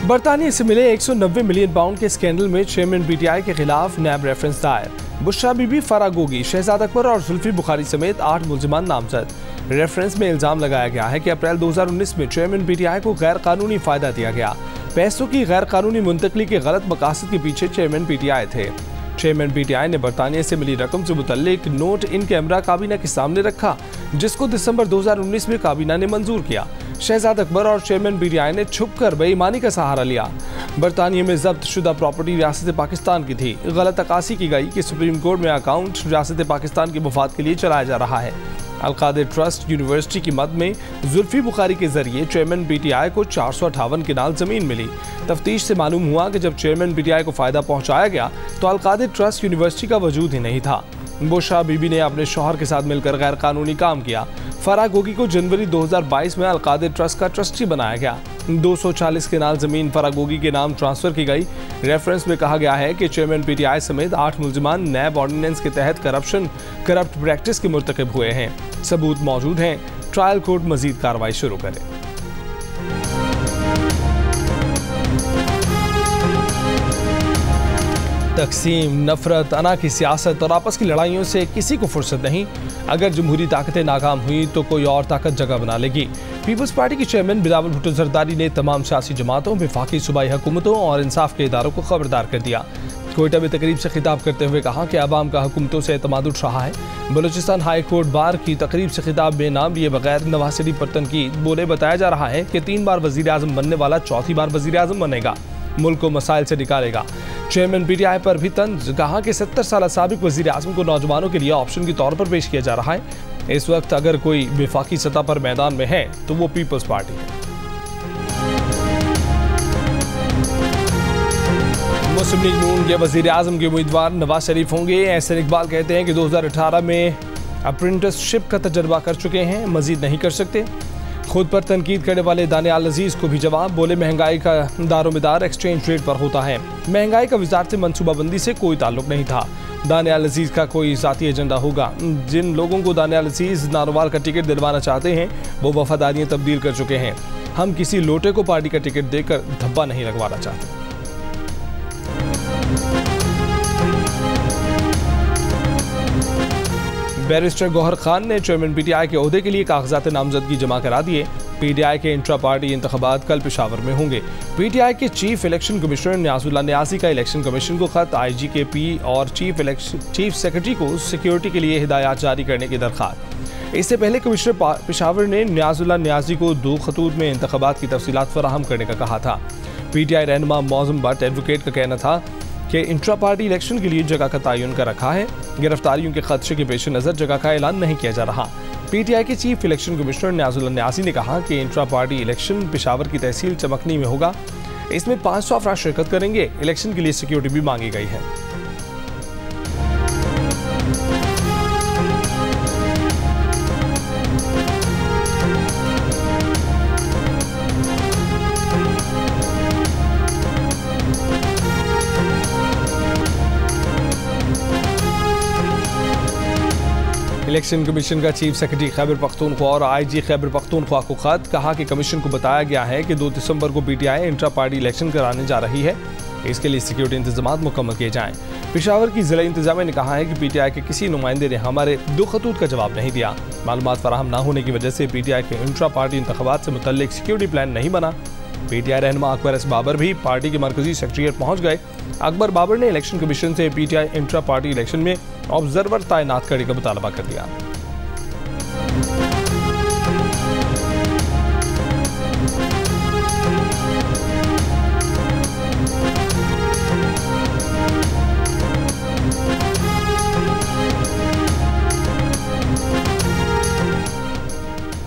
बरतानिया से मिले 190 मिलियन पाउंड के स्कैंडल में चेयरमैन पीटीआई के खिलाफ नैब रेफरेंस दायर। बुशरा बीबी, फराह गोगी, शहजाद अकबर और जुल्फी बुखारी समेत 8 मुल्जिमान नामजद। रेफरेंस में इल्जाम लगाया गया है कि अप्रैल 2019 में चेयरमैन पीटीआई को गैर कानूनी फायदा दिया गया। पैसों की गैर कानूनी मुंतकली के गलत मकासद के पीछे चेयरमैन पीटीआई थे। चेयरमैन पीटीआई ने बरतानिया से मिली रकम से मुतल्लिक नोट इन कैमरा काबीना के सामने रखा, जिसको दिसंबर 2019 में काबीना ने मंजूर किया। शहजाद अकबर और चेयरमैन पीटीआई ने छुपकर बेईमानी का सहारा लिया। बरतानिया में जब्त शुदा प्रॉपर्टी रियासत पाकिस्तान की थी। गलत अक्कासी की गई कि सुप्रीम कोर्ट में अकाउंट रियासत पाकिस्तान के मुफाद के लिए चलाया जा रहा है। अलकादिर ट्रस्ट यूनिवर्सिटी की मद में जुल्फी बुखारी के जरिए चेयरमैन पीटीआई को 458 किनाल जमीन मिली। तफ्तीश से मालूम हुआ कि जब चेयरमैन पीटीआई को फायदा पहुंचाया गया तो अलकादिर ट्रस्ट यूनिवर्सिटी का वजूद ही नहीं था। बुशरा बीबी ने अपने शौहर के साथ मिलकर गैर कानूनी काम किया। फराह गोगी को जनवरी 2022 में अलकादिर ट्रस्ट का ट्रस्टी बनाया गया। 240 किनाल जमीन फराह गोगी के नाम ट्रांसफर की गई। रेफरेंस में कहा गया है कि चेयरमैन पीटीआई समेत 8 मुल्जिमान नैब ऑर्डिनेंस के तहत करप्ट प्रैक्टिस के मुर्तकिब हुए हैं। सबूत मौजूद हैं। ट्रायल कोर्ट मजीद कार्रवाई शुरू करे। तकसीम, नफरत, अना की सियासत और आपस की लड़ाइयों से किसी को फुर्सत नहीं। अगर जमहूरी ताकतें नाकाम हुई तो कोई और ताकत जगह बना लेगी। पीपल्स पार्टी के चेयरमैन बिलावल भुट्टो जरदारी ने तमाम सियासी जमातों, वफाकी सूबाई हुकूमतों और इंसाफ के इदारों को खबरदार कर दिया। कोयटा में तकरीब से खिताब करते हुए कहा कि आवाम का हुकूमतों से एतमाद उठ रहा है। बलूचिस्तान हाई कोर्ट बार की तकरीब से खिताब में नाम लिए बगैर नवाज शरीफ पर तनकीद बोले। बताया जा रहा है कि 3 बार वजीर आजम बनने वाला 4थी बार वजीर आजम बनेगा, मुल्क को मसाइल से निकालेगा। चेयरमैन पीटीआई पर भी तंज, कहा कि 70 साल साबिक वजीर आजम को नौजवानों के लिए ऑप्शन के तौर पर पेश किया जा रहा है। इस वक्त अगर कोई वफाकी सतह पर मैदान में है तो वो पीपल्स पार्टी है। मुस्लिम लीग नून के वजीर आजम के उम्मीदवार नवाज शरीफ होंगे। एहसन इकबाल कहते हैं कि 2018 में अप्रेंटिसशिप का तजर्बा कर चुके हैं, मजीद नहीं कर सकते। खुद पर तनकीद करने वाले दानियाल अजीज को भी जवाब, बोले महंगाई का दारोमदार एक्सचेंज रेट पर होता है। महंगाई का वजारत मनसूबाबंदी से कोई ताल्लुक नहीं था। दानियाल अजीज का कोई ज़ाती एजेंडा होगा। जिन लोगों को दानियाल अजीज नारोवाल का टिकट दिलवाना चाहते हैं वो वफादारियाँ तब्दील कर चुके हैं। हम किसी लोटे को पार्टी का टिकट देकर धब्बा नहीं लगवाना चाहते। बैरिस्टर गौहर खान ने चेयरमैन पीटीआई के ओहदे के लिए कागजात नामजदगी जमा करा दिए। पीटीआई के इंट्रा पार्टी इंतखाबात कल पेशावर में होंगे। पीटीआई के चीफ इलेक्शन कमिश्नर न्याजुल्लाह न्याजी का इलेक्शन कमीशन को खत, IGKP और चीफ सेक्रेटरी को सिक्योरिटी के लिए हिदायत जारी करने की दरख्वास्त। इससे पहले कमिश्नर पेशावर ने न्याजुल्लाह न्याजी को 2 खतूत में इंतखाबात की तफसीलात फराहम करने का कहा था। पीटीआई रहनुमा मौज़म भट्ट एडवोकेट का कहना था कि इंट्रा पार्टी इलेक्शन के लिए जगह का तयन कर रखा है। गिरफ्तारियों के खदशे के पेश नज़र जगह का ऐलान नहीं किया जा रहा। पीटीआई के चीफ इलेक्शन कमिश्नर न्याजुल्लाह न्याजी ने कहा कि इंट्रा पार्टी इलेक्शन पेशावर की तहसील चमकनी में होगा। इसमें 500 अफराद शिरकत करेंगे। इलेक्शन के लिए सिक्योरिटी भी मांगी गई है। इलेक्शन कमीशन का चीफ सेक्रेटरी खैबर पख्तूनख्वा और IG खैबर पख्तूनख्वा को खत, कहा कि कमीशन को बताया गया है कि 2 दिसंबर को पीटीआई इंट्रा पार्टी इलेक्शन कराने जा रही है। इसके लिए सिक्योरिटी इंतजाम मुकम्मल किए जाएं। पेशावर की जिला इंतजामिया ने कहा है कि पीटीआई के किसी नुमाइंदे ने हमारे 2 खतूत का जवाब नहीं दिया। मालूमात फराहम न होने की वजह से पीटीआई के इंट्रा पार्टी इंतखाबात से मुतल्लिक सिक्योरिटी प्लान नहीं बना। पीटीआई रहनुमा अकबर एस बाबर भी पार्टी के मरकजी सेक्रेटेरिएट पहुंच गए। अकबर बाबर ने इलेक्शन कमीशन से पीटीआई इंट्रा पार्टी इलेक्शन में ऑब्जर्वर तैनात करने का मुतालबा कर दिया।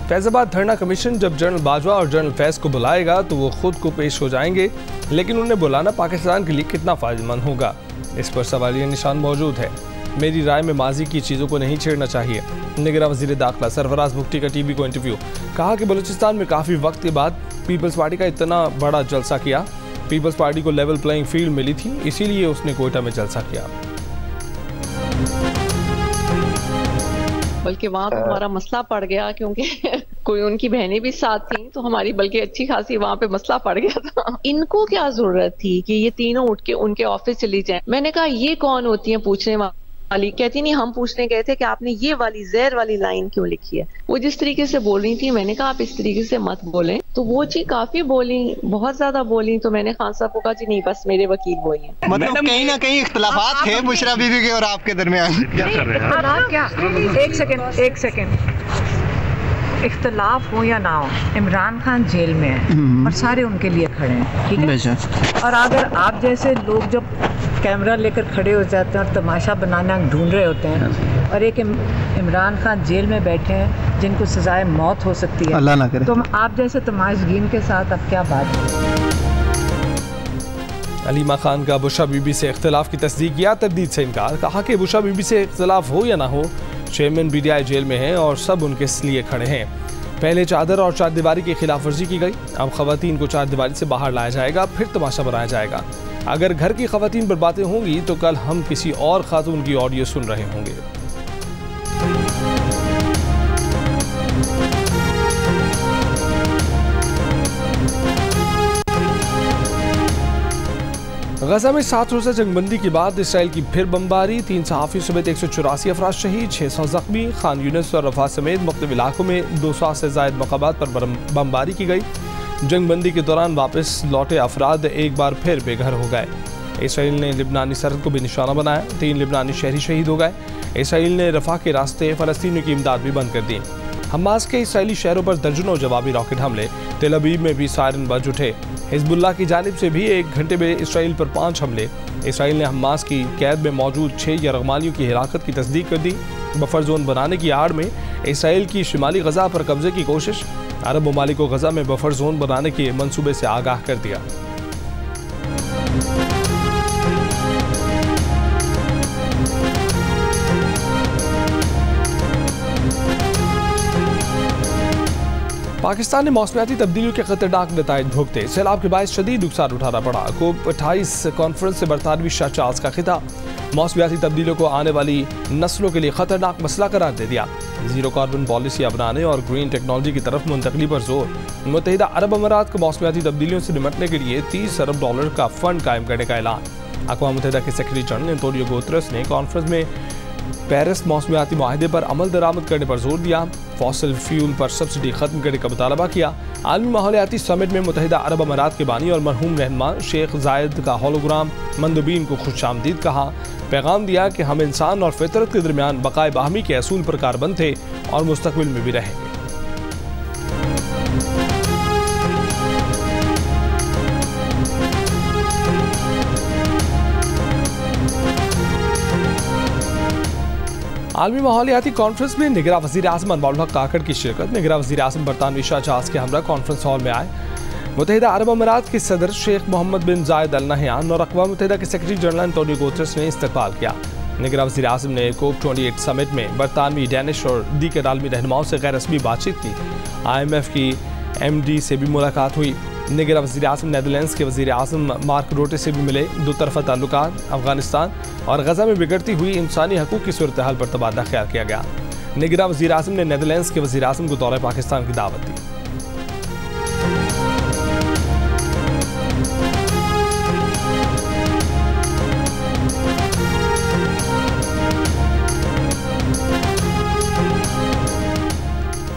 फैजाबाद धरना कमीशन जब जनरल बाजवा और जनरल फैज को बुलाएगा तो वो खुद को पेश हो जाएंगे, लेकिन उन्हें बुलाना पाकिस्तान के लिए कितना फायदेमंद होगा, इस पर सवालिया निशान मौजूद है। मेरी राय में माजी की चीज़ों को नहीं छेड़ना चाहिए। निगरान वज़ीर दाखिला सरफराज भुट्टी का TV को इंटरव्यू, कहा कि बलूचिस्तान में काफ़ी वक्त के बाद पीपल्स पार्टी का इतना बड़ा जलसा किया। पीपल्स पार्टी को लेवल प्लेइंग फील्ड मिली थी, इसीलिए उसने कोयटा में जलसा किया। बल्कि वहाँ तो हमारा मसला पड़ गया क्योंकि कोई उनकी बहनें भी साथ थी, तो हमारी बल्कि अच्छी खासी वहाँ पे मसला पड़ गया था। इनको क्या जरूरत थी कि ये तीनों उठ के उनके ऑफिस चली जाएं? मैंने कहा ये कौन होती है पूछने वाली? कहती नहीं, हम पूछने गए थे कि आपने ये वाली जहर वाली लाइन क्यों लिखी है। वो जिस तरीके से बोल रही थी, मैंने कहा आप इस तरीके से मत बोलें। तो वो जी काफी बोली, बहुत ज्यादा बोली। तो मैंने खान साहब को कहा जी नहीं, बस मेरे वकील वो ही हैं। मतलब कहीं ना कहीं इख्तलाफात थे बुशरा बीबी के और आपके दरमियान। क्या कर रहे हैं? क्या? एक सेकेंड। इख्तलाफ हो या ना हो, इमरान खान जेल में है और सारे उनके लिए खड़े हैं, ठीक है? और अगर आप जैसे लोग जब कैमरा लेकर खड़े हो जाते हैं और तमाशा बनाना ढूंढ रहे होते हैं, और एक इमरान खान जेल में बैठे हैं जिनको सजाए मौत हो सकती है, अल्लाह ना करे, तो आप जैसे तमाशगीन के साथ अब क्या बात है? अलीमा खान का बुशरा बीबी से इख्तलाफ की तस्दीक या तर्दीद से इनकार। कहा कि बुशरा बीबी से इख्तलाफ हो या ना हो, चेयरमैन पीटीआई जेल में हैं और सब उनके लिए खड़े हैं। पहले चादर और चारदीवारी की खिलाफ वर्जी की गई, अब खवातीन को चारदीवारी से बाहर लाया जाएगा, फिर तमाशा बनाया जाएगा। अगर घर की खवातीन पर बातें होंगी तो कल हम किसी और खातून की ऑडियो सुन रहे होंगे। गजा में 7 रोज़ा जंगबंदी के बाद इसराइल की फिर बमबारी, 3 सहाफ़ी समेत 184 अफराद शहीद, 600 जख्मी। खान यूनिस और रफा समेत मुख्तलिफ इलाकों में 200 से ज़ायद मकामात पर बमबारी की गई। जंगबंदी के दौरान वापस लौटे अफराद एक बार फिर बेघर हो गए। इसराइल ने लिबनानी सरहद को भी निशाना बनाया, 3 लिबनानी शहरी शहीद हो गए। इसराइल ने रफा के रास्ते फ़लस्तीनियों की इमदाद भी बंद कर दी। हमास के इसराइली शहरों पर दर्जनों जवाबी रॉकेट हमले, तेल अवीव में भी सायरन बज उठे। हिजबुल्लाह की जानिब से भी 1 घंटे में इसराइल पर 5 हमले। इसराइल ने हमास की कैद में मौजूद 6 यरगमालियों की हिराकत की तस्दीक कर दी। बफर जोन बनाने की आड़ में इसराइल की शिमाली गजा पर कब्जे की कोशिश, अरब ममालिक को गजा में बफर जोन बनाने के मंसूबे से आगाह कर दिया। पाकिस्तान ने मौसमियाती तब्दीलियों के खतरनाक नताइज भुगते, सैलाब के बायस शदीद नुकसान उठाना पड़ा। COP28 कॉन्फ्रेंस से बरतानवी शाह चार्ल्स का खिताब, मौसमियाती तब्दीलियों को आने वाली नस्लों के लिए खतरनाक मसला करार दे दिया। जीरो कार्बन पॉलिसी अपनाने और ग्रीन टेक्नोलॉजी की तरफ मुंतकली पर जोर। मुत्तहिदा अरब अमारात को मौसमियाती तब्दीलियों से निपटने के लिए $30 अरब का फंड कायम करने का ऐलान। अक़वाम मुत्तहिदा के सेक्रेटरी जनरल एंटोनियो गुतेरेस ने कॉन्फ्रेंस में पेरिस मौसमियाती माहदे पर अमल दरामद करने पर जोर दिया। फॉसिल फ्यूल पर सब्सिडी खत्म करने का मुतालबा किया। आलमी माहौलियाती समिट में मुत्तहिदा अरब अमारात के बानी और मरहूम रहनुमा शेख जायद का होलोग्राम मंदुबीन को खुशामदीद कहा। पैगाम दिया कि हम इंसान और फितरत के दरमियान बकाए बाहमी के असूल पर कारबंद थे और मुस्तकबिल में भी रहेंगे। आलमी माहौलियाती कॉन्फ्रेंस में निगरां वज़ीर आज़म अनवारुल हक काकड़ की शिरकत। निगरां वज़ीर आज़म बरतानवी शाह चार्ल्स के हमरा कॉन्फ्रेंस हॉल में आए। मुत्तहिदा अरब अमारात के सदर शेख मोहम्मद बिन जायद अल नहयान और अक़वाम मुत्तहिदा के सेक्रेटरी जनरल एंटोनियो गुतेरेस ने इस्तकबाल किया। निगरां वज़ीर आज़म ने COP28 समिट में बरतानवी, डैनिश और दीगर आलमी रहनुमाओं से गैर रस्मी बातचीत की। IMF की MD से भी मुलाकात हुई। निगरां वज़ीर आज़म नीदरलैंड्स के वज़ीर आज़म मार्क रोटे से भी मिले। दो तरफ़ा ताल्लुकात, अफगानिस्तान और गजा में बिगड़ती हुई इंसानी हकूक़ की सूरत हाल पर तबादला ख्याल किया गया। निगरां वज़ीर आज़म ने नीदरलैंड्स के वज़ीर आज़म को दौरे पाकिस्तान की दावत दी।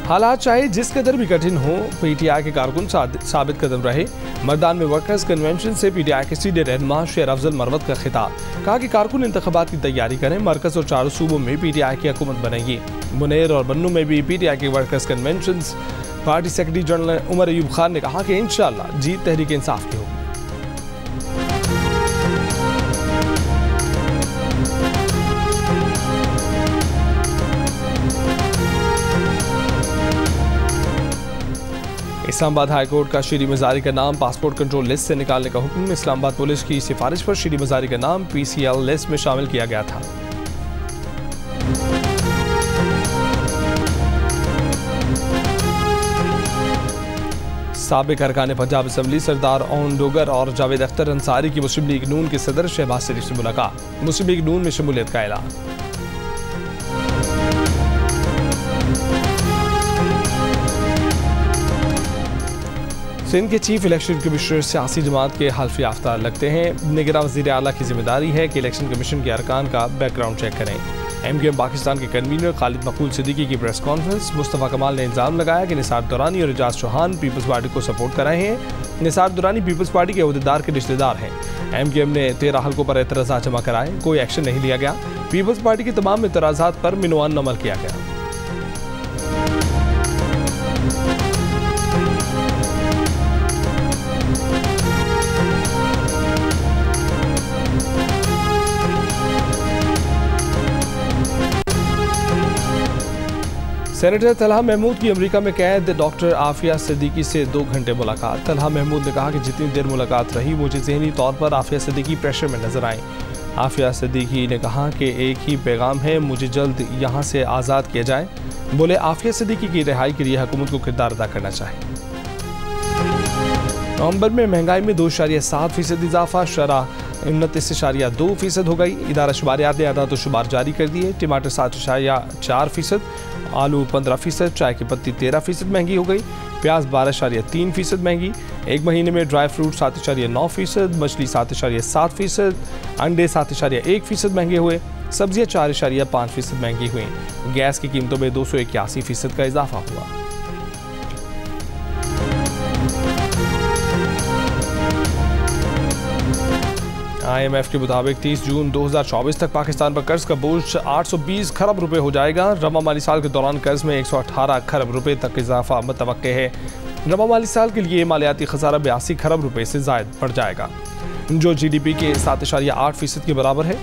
हालात चाहे जिस कदर भी कठिन हो, PTI के कारकुन साबित कदम रहे। मर्दान में वर्कर्स कन्वेंशन से PTI के सीधे रहनुमा शेर अफजल मरवत का खिताब। कहा कि कारकुन इंतखाबात की तैयारी करें, मरकज और चारों सूबों में PTI की हुकूमत बनेगी। मुनेर और बन्नू में भी PTI के workers convention. Party secretary general Umar Ayub Khan ने कहा कि इंशाअल्लाह जीत तहरीक इंसाफ की होगी। इस्लामाबाद हाई कोर्ट का शीरी मजारी का नाम पासपोर्ट कंट्रोल लिस्ट से निकालने का हुक्म। इस्लामाबाद पुलिस की सिफारिश पर शीरी मजारी का नाम PCL लिस्ट में शामिल किया गया था। साबिक अरकान पंजाब असम्बली सरदार ओन डोगर और जावेद अख्तर अंसारी की मुस्लिम लीग नून के सदर शहबाज शरीफ से मुलाकात। मुस्लिम लीग नून में शमूलियत का ऐलान। सिंध के चीफ इलेक्शन कमिश्नर सियासी जमात के हल्फ याफ्ता लगते हैं। निगरां वज़ीर आला की जिम्मेदारी है कि इलेक्शन कमीशन के अरकान का बैकग्राउंड चेक करें। MQM पाकिस्तान के कन्वीनर खालिद मकबूल सिद्दीकी की प्रेस कॉन्फ्रेंस। मुस्तफ़ा कमाल ने इल्ज़ाम लगाया कि निसार दुरानी और एजाज चौहान पीपल्स पार्टी को सपोर्ट कर रहे हैं। निसार दुरानी पीपल्स पार्टी के अहदेदार के रिश्तेदार हैं। MQM ने 13 हल्कों पर एतराज़ात जमा कराए, कोई एक्शन नहीं लिया गया। पीपल्स पार्टी के तमाम एतराज़ात पर मिनवान अमल किया गया। सेनेटर तलहा महमूद की अमेरिका में कैद। डॉक्टर आफिया सिद्दीकी से 2 घंटे मुलाकात। तलहा महमूद ने कहा कि जितनी देर मुलाकात रही मुझे ज़हनी तौर पर आफिया सिद्दीकी प्रेशर में नजर आए। आफिया सिद्दीकी ने कहा कि एक ही पैगाम है, मुझे जल्द यहाँ से आज़ाद किया जाए। बोले आफिया सिद्दीकी की रिहाई के लिए हुकूमत को किरदार अदा करना चाहिए। नवंबर में महंगाई में 2.7% इजाफा, शरह 29.2% हो गई। इदारा शुमारियात ने आदाद शुमार जारी कर दिए। टमाटर 7.4%, आलू 15%, चाय की पत्ती 13% महंगी हो गई। प्याज 12.3% महंगी। एक महीने में ड्राई फ्रूट 7.9%, मछली 7.7%, अंडे 7.1% महंगे हुए। सब्जियां 4.5% महंगी हुई। गैस की कीमतों में 281% का इजाफा हुआ। IMF के मुताबिक 30 जून 2024 तक पाकिस्तान पर कर्ज का बोझ 820 खरब रुपए हो जाएगा। रवा माली साल के दौरान कर्ज में 118 खरब रुपए तक इजाफा मुतवक्के है। रवा माली साल के लिए मालियाती खसारा 82 खरब रुपए से जायद बढ़ जाएगा, जो GDP के 7.8% के बराबर है।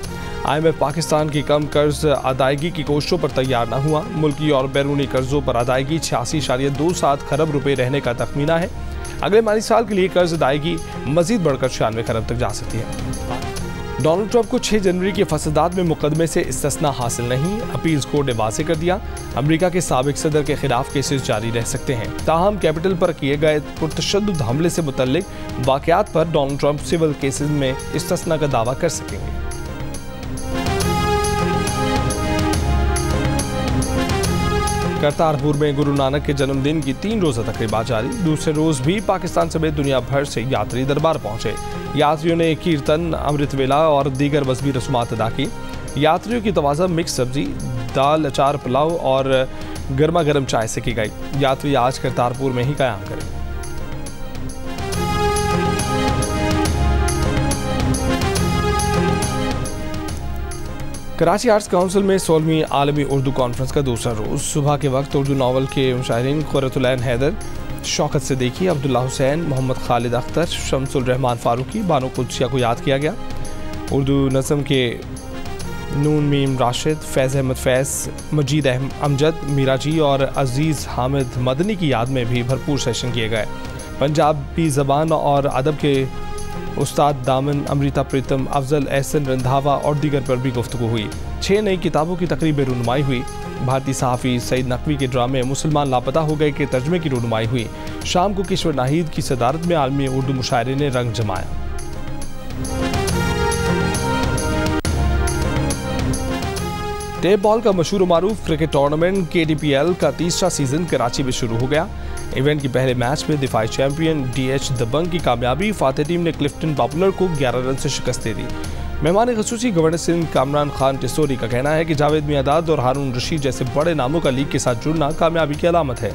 IMF पाकिस्तान की कम कर्ज अदायगी की कोशिशों पर तैयार न हुआ। मुल्की और बैरूनी कर्जों पर अदायगी 86.27 खरब रुपए रहने का तखमीना है। अगले माली साल के लिए कर्ज अदायगी मजीद बढ़कर 96 खरब तक जा सकती है। डोनाल्ड ट्रंप को 6 जनवरी के फसादात में मुकदमे से इस्तिस्ना हासिल नहीं। अपील्स कोर्ट ने वाज़ेह कर दिया, अमेरिका के साबिक सदर के खिलाफ केसेस जारी रह सकते हैं। ताहम कैपिटल पर किए गए पुरतशद्दुद हमले से मुतल्लिक वाक़यात पर डोनाल्ड ट्रंप सिविल केसेस में इस्तिस्ना का दावा कर सकेंगे। करतारपुर में गुरु नानक के जन्मदिन की 3 रोज़ा तकरीबात जारी। दूसरे रोज़ भी पाकिस्तान समेत दुनिया भर से यात्री दरबार पहुंचे। यात्रियों ने कीर्तन, अमृत वेला और दीगर मजहबी रस्मात अदा की। यात्रियों की तवाज़ा मिक्स सब्जी, दाल, अचार, पुलाव और गर्मा गर्म चाय से की गई। यात्री आज करतारपुर में ही क़याम करें। कराची आर्ट्स काउंसिल में 16वीं आलमी उर्दू कॉन्फ्रेंस का दूसरा रोज़। सुबह के वक्त उर्दू नावल के मुशायरीन क़ुर्रतुल-ऐन हैदर, शौकत सिद्दीकी, अब्दुल्ला हुसैन, मोहम्मद खालिद अख्तर, शम्सुल रहमान फारूकी, बानो कुद्सिया को याद किया गया। उर्दू नज़म के नून मीम राशिद, फैज़ अहमद फैज़, मजीद अमजद, मीराजी और अजीज़ हामिद मदनी की याद में भी भरपूर सेशन किए गए। पंजाबी ज़बान और अदब के उस्ताद दामन, अमृता प्रीतम, अफजल एहसन रंधावा और दीगर पर भी गुफ्तगू हुई। 6 नई किताबों की तकरीब रुनुमाई हुई। भारतीय सहाफ़ी सईद नकवी के ड्रामे मुसलमान लापता हो गए के तर्जमे की रुनुमाई हुई। शाम को किश्वर नाहिद की सदारत में आलमी उर्दू मुशायरे ने रंग जमाया। टेप बॉल का मशहूर मारूफ क्रिकेट टूर्नामेंट KDPL का तीसरा सीजन कराची में शुरू हो गया। इवेंट के पहले मैच में दिफाई चैंपियन DH दबंग की कामयाबी, फातेह टीम ने क्लिफ्टन पॉपुलर को 11 रन से शिकस्त दे दी। मेहमान ख़ुसूसी गवर्नर सिंध कामरान खान टिसोरी का कहना है कि जावेद मियादाद और हारून रशीद जैसे बड़े नामों का लीग के साथ जुड़ना कामयाबी की अलामत है।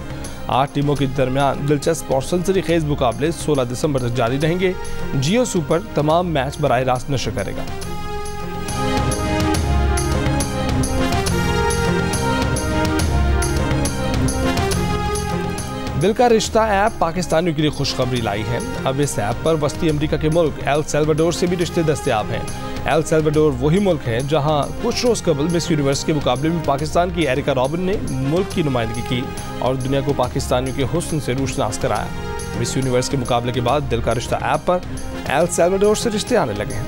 8 टीमों के दरमियान दिलचस्प और सनसनी खेज मुकाबले 16 दिसंबर तक जारी रहेंगे। जियो सुपर तमाम मैच बराह रास्त नशर करेगा। दिल का रिश्ता ऐप पाकिस्तानियों के लिए खुशखबरी लाई है। अब इस ऐप पर वस्ती अमेरिका के मुल्क एल सल्वाडोर से भी रिश्ते दस्तयाब हैं। एल सल्वाडोर वही मुल्क है जहां कुछ रोज़ कबल मिस यूनिवर्स के मुकाबले में पाकिस्तान की एरिका रॉबिन ने मुल्क की नुमाइंदगी की और दुनिया को पाकिस्तानियों के हुस्न से रोशनास कराया। मिस यूनिवर्स के मुकाबले के बाद दिल का रिश्ता ऐप पर एल सल्वाडोर से रिश्ते आने लगे हैं।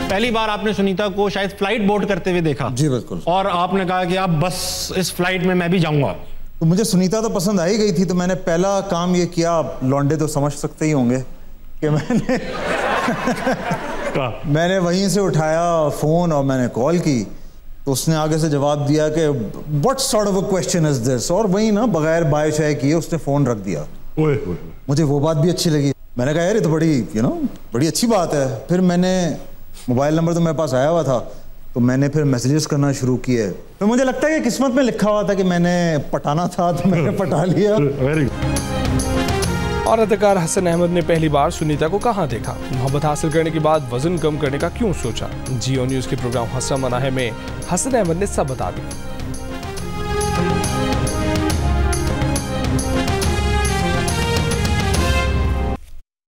पहली बार आपने सुनीता को शायद फ्लाइट बोर्ड करते हुए देखा। जी बिल्कुल। और आपने कहा कि अब बस इस फ्लाइट में मैं भी जाऊंगा। तो मुझे सुनीता तो पसंद आई गई थी, तो मैंने पहला काम ये किया, लौंडे तो समझ सकते ही होंगे कि मैंने वहीं से उठाया फ़ोन और मैंने कॉल की तो उसने आगे से जवाब दिया कि what sort of a question is this, और वही ना बगैर बाय चाय किए उसने फ़ोन रख दिया। मुझे वो बात भी अच्छी लगी। मैंने कहा यार ये तो बड़ी बड़ी अच्छी बात है। फिर मैंने मोबाइल नंबर तो मेरे पास आया हुआ था, तो मैंने फिर मैसेजेस करना शुरू किए। तो मुझे लगता है कि किस्मत में लिखा हुआ था कि मैंने पटाना था, तो मैंने पटा लिया। और अदाकार हसन अहमद ने पहली बार सुनीता को कहाँ देखा, मोहब्बत हासिल करने के बाद वजन कम करने का क्यों सोचा, जियो न्यूज़ के प्रोग्राम हंसना मना है में हसन अहमद ने सब बता दिया।